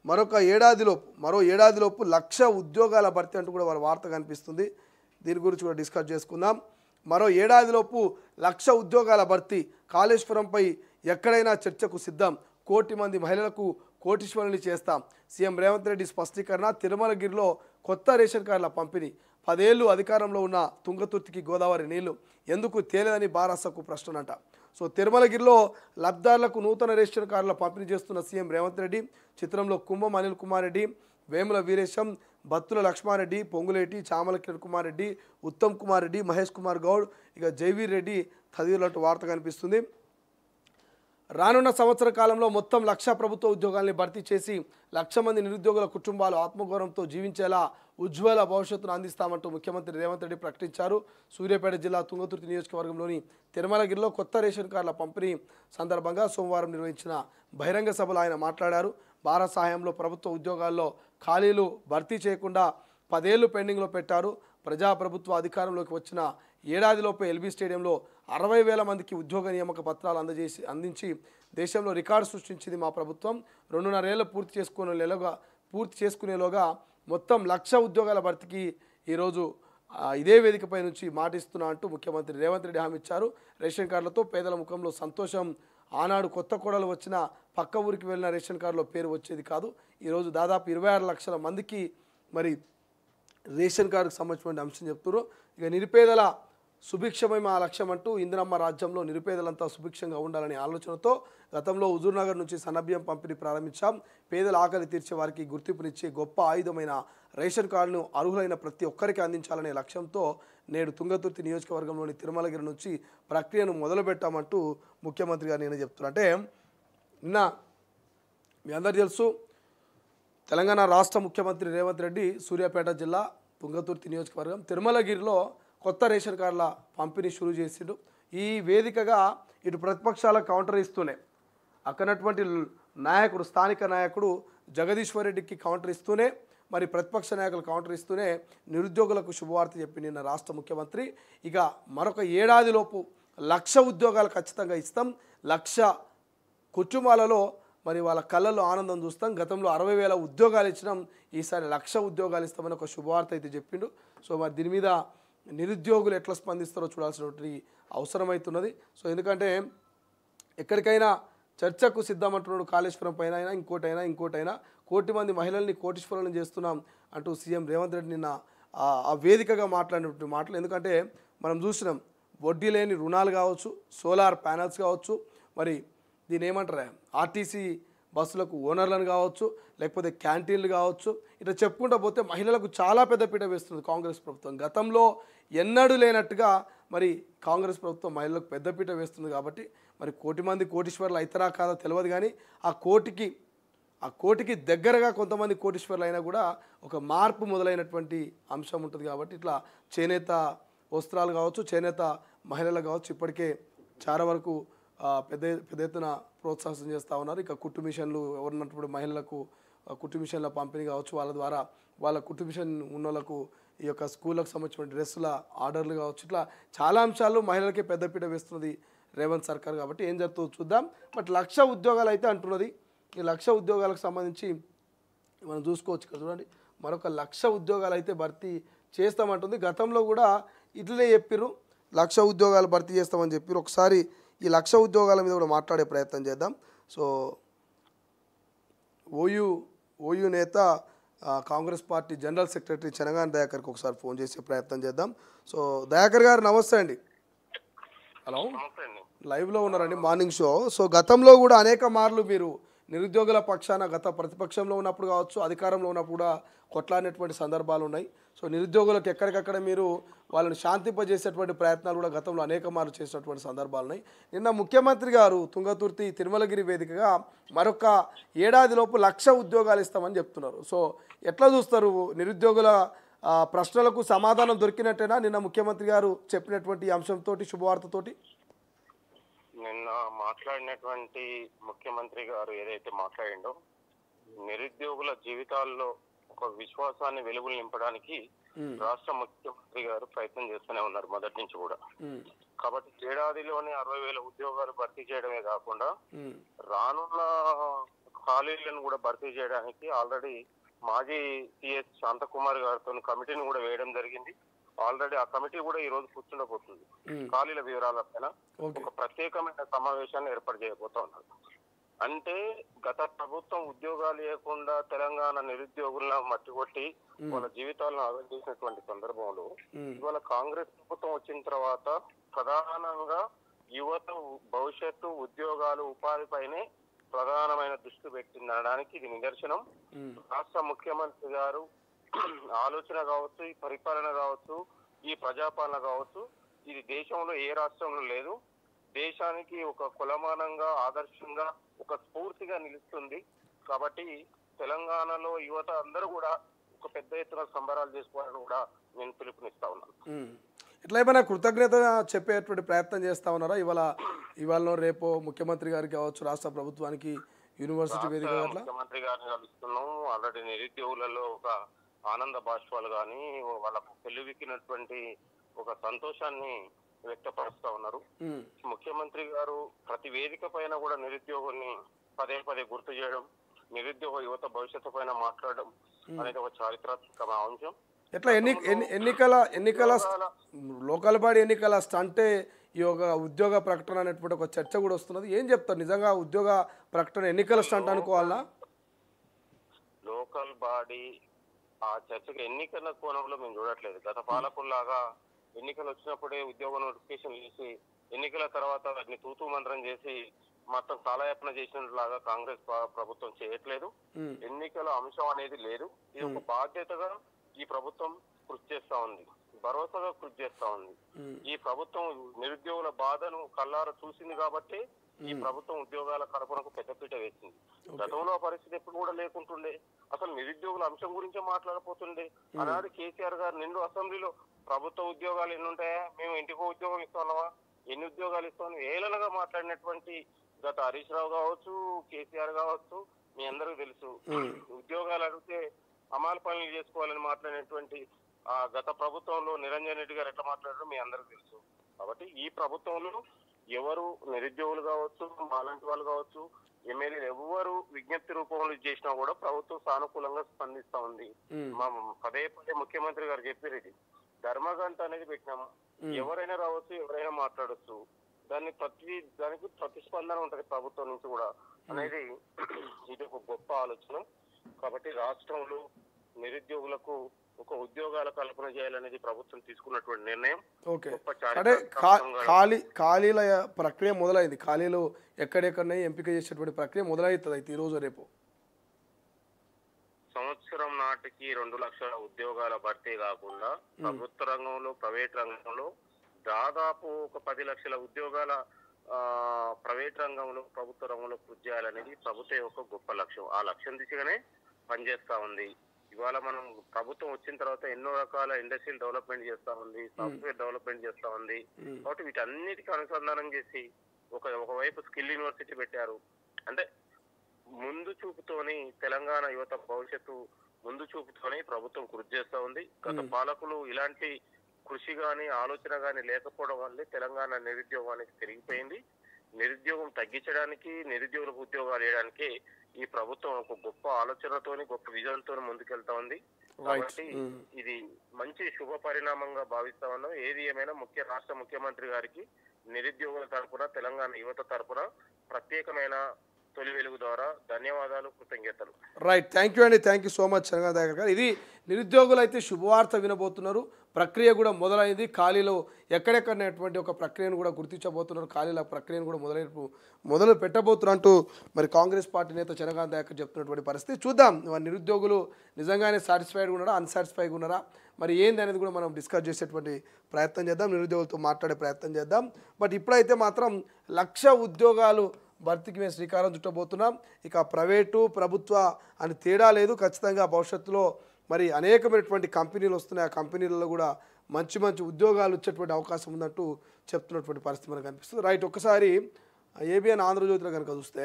మరో ఏడాదిలోపు 1,00,000 ఉద్యోగాల భర్తీ అంటూ కూడా వాళ్ళ వార్త కనిపిస్తుంది. దీని గురించి కూడా డిస్కస్ చేసుకుందాం. మరో ఏడాదిలోపు 1,00,000 ఉద్యోగాల భర్తీ, కాళేశ్వరంపై ఎక్కడైనా చర్చకు సిద్ధం, 1 కోటి మంది మహిళలకు కోటీశ్వరుని చేస్తాం, సీఎం రేవంత్ రెడ్డి స్పష్టీకరణ. తిరుమలగిరిలో కొత్త రేషన్ కార్డుల పంపిణీ, 10 ఏళ్లు అధికారంలో ఉన్న తుంగతుర్తికి గోదావరి నీళ్లు ఎందుకు తేలేదని బారాసకు ప్రశ్ననంట. సో తిరుమలగిరిలో లబ్ధారులకు నూతన రేషన్ కార్డుల పంపిణీ చేస్తున్న సీఎం రేవంత్ రెడ్డి. చిత్రంలో కుంభం అనిల్ కుమార్ రెడ్డి, వేముల వీరేశం, బత్తుల లక్ష్మారెడ్డి, పొంగులేటి, చామల కిరణ్ కుమార్ రెడ్డి, ఉత్తమ్ కుమార్ రెడ్డి, మహేష్ కుమార్ గౌడ్, ఇక జైవీర్ రెడ్డి తదితరులంటూ వార్త కనిపిస్తుంది. రానున్న సంవత్సర కాలంలో మొత్తం 1,00,000 ప్రభుత్వ ఉద్యోగాల్ని భర్తీ చేసి 1,00,000 మంది నిరుద్యోగుల కుటుంబాలు ఆత్మగౌరవంతో జీవించేలా ఉజ్వల భవిష్యత్తును అందిస్తామంటూ ముఖ్యమంత్రి రేవంత్ రెడ్డి ప్రకటించారు. సూర్యాపేట జిల్లా తుంగతుర్తి నియోజకవర్గంలోని తిరుమలగిరిలో కొత్త రేషన్ కార్డుల పంపిణీ సందర్భంగా సోమవారం నిర్వహించిన బహిరంగ సభలో ఆయన మాట్లాడారు. భారత సహాయంలో ప్రభుత్వ ఉద్యోగాల్లో ఖాళీలు భర్తీ చేయకుండా 10 ఏళ్లు పెండింగ్లో పెట్టారు. ప్రజాప్రభుత్వ అధికారంలోకి వచ్చిన ఏడాదిలోపే ఎల్బీ స్టేడియంలో 60,000 మందికి ఉద్యోగ నియామక పత్రాలు అందించి దేశంలో రికార్డు సృష్టించింది మా ప్రభుత్వం. 2.5 ఏళ్ళు పూర్తి చేసుకునేలోగా మొత్తం 1,00,000 ఉద్యోగాల భర్తీకి ఈరోజు ఇదే వేదికపై నుంచి మాటిస్తున్నా అంటూ ముఖ్యమంత్రి రేవంత్ రెడ్డి హామీ ఇచ్చారు. రేషన్ కార్డులతో పేదల ముఖంలో సంతోషం. ఆనాడు కొత్త కోడలు వచ్చిన పక్క ఊరికి వెళ్ళిన రేషన్ కార్డులో పేరు వచ్చేది కాదు. ఈరోజు దాదాపు 26 లక్షల మందికి మరి రేషన్ కార్డుకు సంబంధించిన అంశం చెప్తున్నారు. ఇక నిరుపేదల సుభిక్షమే మా లక్ష్యం అంటూ ఇందిరమ్మ రాజ్యంలో నిరుపేదలంతా సుభిక్షంగా ఉండాలనే ఆలోచనతో గతంలో హుజూర్నగర్ నుంచి సన్నబియ్యం పంపిణీ ప్రారంభించాం. పేదల ఆకలి తీర్చే వారికి గుర్తింపునిచ్చే గొప్ప ఆయుధమైన రేషన్ కార్డును అర్హులైన ప్రతి ఒక్కరికి అందించాలనే లక్ష్యంతో నేడు తుంగతుర్తి నియోజకవర్గంలోని తిరుమలగిరి నుంచి ప్రక్రియను మొదలుపెట్టామంటూ ముఖ్యమంత్రి గారు నేను చెప్తున్నా. అంటే నిన్న మీ అందరికీ తెలుసు, తెలంగాణ రాష్ట్ర ముఖ్యమంత్రి రేవంత్ రెడ్డి సూర్యాపేట జిల్లా తుంగతుర్తి నియోజకవర్గం తిరుమలగిరిలో కొత్త రేషన్ కార్డుల పంపిణీ షురూ చేసిండు. ఈ వేదికగా ఇటు ప్రతిపక్షాల కౌంటర్ ఇస్తూనే అక్కడటువంటి నాయకుడు స్థానిక నాయకుడు జగదీశ్వర్ రెడ్డికి కౌంటర్ ఇస్తూనే మరి ప్రతిపక్ష నాయకులు కౌంటర్ ఇస్తూనే నిరుద్యోగులకు శుభవార్త చెప్పి నిన్న రాష్ట్ర ముఖ్యమంత్రి ఇక మరొక ఏడాదిలోపు 1,00,000 ఉద్యోగాలు ఖచ్చితంగా ఇస్తాం, 1,00,000 కుటుంబాలలో మరి వాళ్ళ కళ్ళల్లో ఆనందం చూస్తాం. గతంలో 60,000 ఉద్యోగాలు ఇచ్చినాం, ఈసారి 1,00,000 ఉద్యోగాలు ఇస్తామని ఒక శుభవార్త అయితే చెప్పిండు. సో మరి దీని మీద నిరుద్యోగులు ఎట్లా స్పందిస్తారో చూడాల్సినటువంటి అవసరం అవుతున్నది. సో ఎందుకంటే ఎక్కడికైనా చర్చకు సిద్ధమంటున్నాడు. కాళేశ్వరం పైన అయినా ఇంకోటైనా 1 కోటి మంది మహిళల్ని కోటీశ్వరులను చేస్తున్నాం అంటూ సీఎం రేవంత్ రెడ్డి నిన్న ఆ వేదికగా మాట్లాడినటువంటి మాటలు. ఎందుకంటే మనం చూసినాం వడ్డీ లేని రుణాలు కావచ్చు, సోలార్ ప్యానల్స్ కావచ్చు, మరి దీని ఏమంటారా ఆర్టీసీ బస్సులకు ఓనర్లను కావచ్చు, లేకపోతే క్యాంటీన్లు కావచ్చు, ఇట్లా చెప్పుకుంటూ పోతే మహిళలకు చాలా పెద్దపీట వేస్తుంది కాంగ్రెస్ ప్రభుత్వం. గతంలో ఎన్నడూ లేనట్టుగా మరి కాంగ్రెస్ ప్రభుత్వం మహిళలకు పెద్దపీట వేస్తుంది. కాబట్టి మరి 1 కోటి మంది కోటీశ్వర్లు అవుతారా కాదో తెలియదు, కానీ ఆ కోటికి దగ్గరగా కొంతమంది కోటీశ్వర్లు అయినా కూడా ఒక మార్పు మొదలైనటువంటి అంశం ఉంటుంది. కాబట్టి ఇట్లా చేనేత వస్త్రాలు కావచ్చు, చేనేత మహిళలు కావచ్చు, ఇప్పటికే చాలా వరకు పెద్ద ఎత్తున ప్రోత్సాహం చేస్తూ ఉన్నారు. ఇక కుట్టు మిషన్లు ఎవరున్నప్పుడు మహిళలకు కుట్టు మిషన్ల పంపిణీ కావచ్చు, వాళ్ళ ద్వారా వాళ్ళ కుట్టు మిషన్ ఉన్న వాళ్ళకు ఈ యొక్క స్కూళ్ళకు సంబంధించిన డ్రెస్సుల ఆర్డర్లు కావచ్చు, ఇట్లా చాలా అంశాలు మహిళలకే పెద్దపీట వేస్తున్నది రేవంత్ సర్కార్. కాబట్టి ఏం జరుగుతుందో చూద్దాం. బట్ 1,00,000 ఉద్యోగాలు అయితే అంటున్నది. ఈ 1,00,000 ఉద్యోగాలకు సంబంధించి మనం చూసుకోవచ్చు కదా, చూడండి మరొక 1,00,000 ఉద్యోగాలు అయితే భర్తీ చేస్తామంటుంది. గతంలో కూడా ఇట్లనే చెప్పిర్రు, 1,00,000 ఉద్యోగాలు భర్తీ చేస్తామని చెప్పారు. ఒకసారి ఈ 1,00,000 ఉద్యోగాల మీద కూడా మాట్లాడే ప్రయత్నం చేద్దాం. సో ఓయూ నేత Congress party general secretary Chenagani దయాకర్కి ఒకసారి ఫోన్ చేసే ప్రయత్నం చేద్దాం. సో దయాకర్ గారు నమస్తే అండి. హలో, లైవ్లో ఉన్నారండి మార్నింగ్ షో. సో గతంలో కూడా అనేక మార్లు మీరు నిరుద్యోగుల పక్షాన గత ప్రతిపక్షంలో ఉన్నప్పుడు కావచ్చు, అధికారంలో ఉన్నప్పుడు కూడా కొట్లాడినటువంటి సందర్భాలు ఉన్నాయి. సో నిరుద్యోగులకు ఎక్కడికక్కడ మీరు వాళ్ళని శాంతింపజేసేటువంటి ప్రయత్నాలు కూడా గతంలో అనేక మార్లు చేసినటువంటి సందర్భాలు ఉన్నాయి. నిన్న ముఖ్యమంత్రి గారు తుంగతుర్తి తిరుమలగిరి వేదికగా మరొక ఏడాదిలోపు 1,00,000 ఉద్యోగాలు ఇస్తామని చెప్తున్నారు. సో ఎట్లా చూస్తారు? నిరుద్యోగుల ప్రశ్నలకు సమాధానం దొరికినట్టేనా నిన్న ముఖ్యమంత్రి గారు చెప్పినటువంటి అంశంతో, శుభవార్తతోటి? నిన్న మాట్లాడినటువంటి ముఖ్యమంత్రి గారు ఏదైతే మాట్లాడిండో నిరుద్యోగుల జీవితాల్లో ఒక విశ్వాసాన్ని వెలుగులు నింపడానికి రాష్ట్ర ముఖ్యమంత్రి గారు ప్రయత్నం చేస్తూనే ఉన్నారు మొదటి నుంచి కూడా. కాబట్టి ఏడాదిలోనే 60,000 ఉద్యోగాలు భర్తీ చేయడమే కాకుండా రానున్న ఖాళీలను కూడా భర్తీ చేయడానికి ఆల్రెడీ మాజీ సిఎస్ శాంతకుమార్ గారితో కమిటీని కూడా వేయడం జరిగింది. ఆల్రెడీ ఆ కమిటీ కూడా ఈ రోజు కూర్చుండబోతుంది. ఖాళీల వివరాల పైన ఒక ప్రత్యేకమైన సమావేశాన్ని ఏర్పాటు చేయబోతా ఉన్నారు. అంటే గత ప్రభుత్వం ఉద్యోగాలు ఇవ్వకుండా తెలంగాణ నిరుద్యోగులను మట్టికొట్టి వాళ్ళ జీవితాలను ఆగం చేసినటువంటి సందర్భంలో ఇవాళ కాంగ్రెస్ ప్రభుత్వం వచ్చిన తర్వాత ప్రధానంగా యువత భవిష్యత్తు, ఉద్యోగాలు, ఉపాధిపైనే ప్రధానమైన దృష్టి పెట్టిందనడానికి ఇది నిదర్శనం. రాష్ట్ర ముఖ్యమంత్రి గారు ఆలోచన కావచ్చు, ఈ పరిపాలన కావచ్చు, ఈ ప్రజాపాలన కావచ్చు, ఇది దేశంలో ఏ రాష్ట్రంలో లేదు. దేశానికి ఒక కులమానంగా, ఆదర్శంగా, ఒక స్ఫూర్తిగా నిలుస్తుంది. కాబట్టి తెలంగాణలో యువత అందరూ కూడా ఒక పెద్ద ఎత్తున సంబరాలు చేసుకోవాలని కూడా నేను పిలుపునిస్తా ఉన్నాను. ఇట్లా ఏమైనా కృతజ్ఞత చెప్పేటువంటి ప్రయత్నం చేస్తా ఉన్నారా? ఇవాళ రేపు ముఖ్యమంత్రి గారికి కావచ్చు, రాష్ట్ర ప్రభుత్వానికి, యూనివర్సిటీ వేదిక ముఖ్యమంత్రి గారిని కలుస్తున్నాం. ఆల్రెడీ నిరుద్యోగులలో ఒక ఆనంద బాష్పాలు కానీ వాళ్ళకు పెళ్లివిక్కినటువంటి ఒక సంతోషాన్ని వ్యక్తపరుస్తా ఉన్నారు. ముఖ్యమంత్రి గారు ప్రతి వేదిక పైన కూడా నిరుద్యోగుల్ని పదే పదే గుర్తు చేయడం, నిరుద్యోగ యువత భవిష్యత్తు పైన మాట్లాడడం అనేది ఒక చారిత్రాత్మక అంశం. ఎట్లా ఎన్నికల లోకల్ బాడీ ఎన్నికల స్టంటే ఈ యొక్క ఉద్యోగ ప్రకటన అనేటువంటి ఒక చర్చ కూడా వస్తున్నది. ఏం చెప్తారు? నిజంగా ఉద్యోగ ప్రకటన ఎన్నికల స్టంట్ అనుకోవాలా? లోకల్ బాడీ ఆ చర్చకు ఎన్నికల కోణంలో మేము చూడట్లేదు. గత పాలకుల్లాగా ఎన్నికలు వచ్చినప్పుడే ఉద్యోగ నోటిఫికేషన్ చేసి ఎన్నికల తర్వాత వాటిని తూతూ మంత్రం చేసి మొత్తం కాలయాపన చేసినట్లాగా కాంగ్రెస్ ప్రభుత్వం చేయట్లేదు. ఎన్నికల అంశం అనేది లేదు. ఇది ఒక బాధ్యతగా ఈ ప్రభుత్వం కృషి చేస్తా ఉంది, భరోసాగా కృషి చేస్తా ఉంది. ఈ ప్రభుత్వం నిరుద్యోగుల బాధను కళ్ళారా చూసింది కాబట్టి ఈ ప్రభుత్వం ఉద్యోగాల కల్పనకు పెద్దపీట వేసింది. గతంలో పరిస్థితి ఎప్పుడు కూడా లేకుంటుండే. అసలు నిరుద్యోగుల అంశం గురించే మాట్లాడపోతుండే. ఆనాడు కేసీఆర్ గారు నిండు అసెంబ్లీలో ప్రభుత్వ ఉద్యోగాలు ఎన్ని ఉంటాయా, మేము ఇంటికో ఉద్యోగం ఇస్తున్నావా, ఎన్ని ఉద్యోగాలు ఇస్తామని ఏలనగా మాట్లాడినటువంటి గత హరీష్ రావు కావచ్చు, కేసీఆర్ కావచ్చు, మీ అందరికీ తెలుసు. ఉద్యోగాలు అడిగితే అమాల పనులు చేసుకోవాలని మాట్లాడినటువంటి ఆ గత ప్రభుత్వంలో నిరంజన్ రెడ్డి గారు ఎట్లా మాట్లాడారో మీ అందరికీ తెలుసు. కాబట్టి ఈ ప్రభుత్వంలో ఎవరు నిరుద్యోగులు కావచ్చు, మాలాంటి వాళ్ళు కావచ్చు, ఎమ్మెల్యేలు ఎవరు విజ్ఞప్తి రూపంలో చేసినా కూడా ప్రభుత్వం సానుకూలంగా స్పందిస్తా ఉంది. మా పదే పదే ముఖ్యమంత్రి గారు చెప్పారు, ఇది ధర్మగంట అనేది పెట్టినాము. ఎవరైనా రావచ్చు, ఎవరైనా మాట్లాడచ్చు. దానికి ప్రతిస్పందన ఉంటది ప్రభుత్వం నుంచి కూడా అనేది ఇది ఒక గొప్ప ఆలోచన. కాబట్టి రాష్ట్రంలో నిరుద్యోగులకు ఒక ఉద్యోగాల కల్పన చేయాలనేది ప్రభుత్వం తీసుకున్నటువంటి నిర్ణయం. అంటే ఖాళీల ప్రక్రియ మొదలైంది. ఖాళీలు ఎక్కడెక్కడనే ఎంపిక చేసేటువంటి ప్రక్రియ మొదలవుతుంది. అయితే ఈ రోజు రేపు సంవత్సరం నాటికి 2 లక్షల ఉద్యోగాల భర్తీ కాకుండా ప్రభుత్వ రంగంలో, ప్రైవేట్ రంగంలో దాదాపు ఒక 10 లక్షల ఉద్యోగాల ప్రైవేట్ రంగంలో, ప్రభుత్వ రంగంలో కృషి చేయాలనేది ప్రభుత్వం యొక్క గొప్ప లక్ష్యం. ఆ లక్ష్యం దిశగానే పనిచేస్తా ఉంది. ఇవాళ మనం ప్రభుత్వం వచ్చిన తర్వాత ఎన్నో రకాల ఇండస్ట్రియల్ డెవలప్మెంట్ చేస్తా ఉంది, సాఫ్ట్వేర్ డెవలప్మెంట్ చేస్తా ఉంది. కాబట్టి వీటన్నిటికీ అనుసంధానం చేసి ఒకవైపు స్కిల్ యూనివర్సిటీ పెట్టారు. అంటే ముందు చూపుతోని తెలంగాణ యువత భవిష్యత్తు ముందు చూపుతోని ప్రభుత్వం కృషి చేస్తా ఉంది. గత పాలకులు ఇలాంటి కృషి గాని, ఆలోచన గాని లేకపోవడం వల్లే తెలంగాణ నిరుద్యోగానికి పెరిగిపోయింది. నిరుద్యోగం తగ్గించడానికి, నిరుద్యోగులకు ఉద్యోగాలు వేయడానికి ఈ ప్రభుత్వం ఒక గొప్ప ఆలోచనతోని, గొప్ప విజన్తో ముందుకెళ్తా ఉంది. కాబట్టి ఇది మంచి శుభ పరిణామంగా భావిస్తా ఉన్నాం. ఏది ఏమైనా రాష్ట్ర ముఖ్యమంత్రి గారికి నిరుద్యోగుల తరపున, తెలంగాణ యువత తరపున ప్రత్యేకమైన తొలి వెలుగు ద్వారా ధన్యవాదాలు, కృతజ్ఞతలు. రైట్, థ్యాంక్ యూ అండి. Thank you so much Chandrashekhar garu. ఇది నిరుద్యోగులు అయితే శుభవార్త వినబోతున్నారు. ప్రక్రియ కూడా మొదలైంది. ఖాళీలో ఎక్కడెక్కడనేటువంటి ఒక ప్రక్రియను కూడా గుర్తించబోతున్నారు. ఖాళీల ప్రక్రియను కూడా మొదలు పెట్టబోతున్నట్టు మరి కాంగ్రెస్ పార్టీ నేత చంద్రకాంత్ దయాకర్ చెప్తున్నటువంటి పరిస్థితి. చూద్దాం నిరుద్యోగులు నిజంగానే సాటిస్ఫైడ్గా ఉన్నారా, అన్సాటిస్ఫైడ్గా ఉన్నారా, మరి ఏంది అనేది కూడా మనం డిస్కస్ చేసేటువంటి ప్రయత్నం చేద్దాం, నిరుద్యోగులతో మాట్లాడే ప్రయత్నం చేద్దాం. బట్ ఇప్పుడైతే మాత్రం 1,00,000 ఉద్యోగాలు భర్తీకి మేము శ్రీకారం చుట్టబోతున్నాం. ఇక ప్రైవేటు, ప్రభుత్వ అని తేడా లేదు. ఖచ్చితంగా భవిష్యత్తులో మరి అనేకమైనటువంటి కంపెనీలు వస్తున్నాయి. ఆ కంపెనీలలో కూడా మంచి మంచి ఉద్యోగాలు వచ్చేటువంటి అవకాశం ఉందంటూ చెప్తున్నటువంటి పరిస్థితి మనకు కనిపిస్తుంది. రైట్, ఒక్కసారి ఏబిఎన్ ఆంధ్రజ్యోతిలో కనుక చూస్తే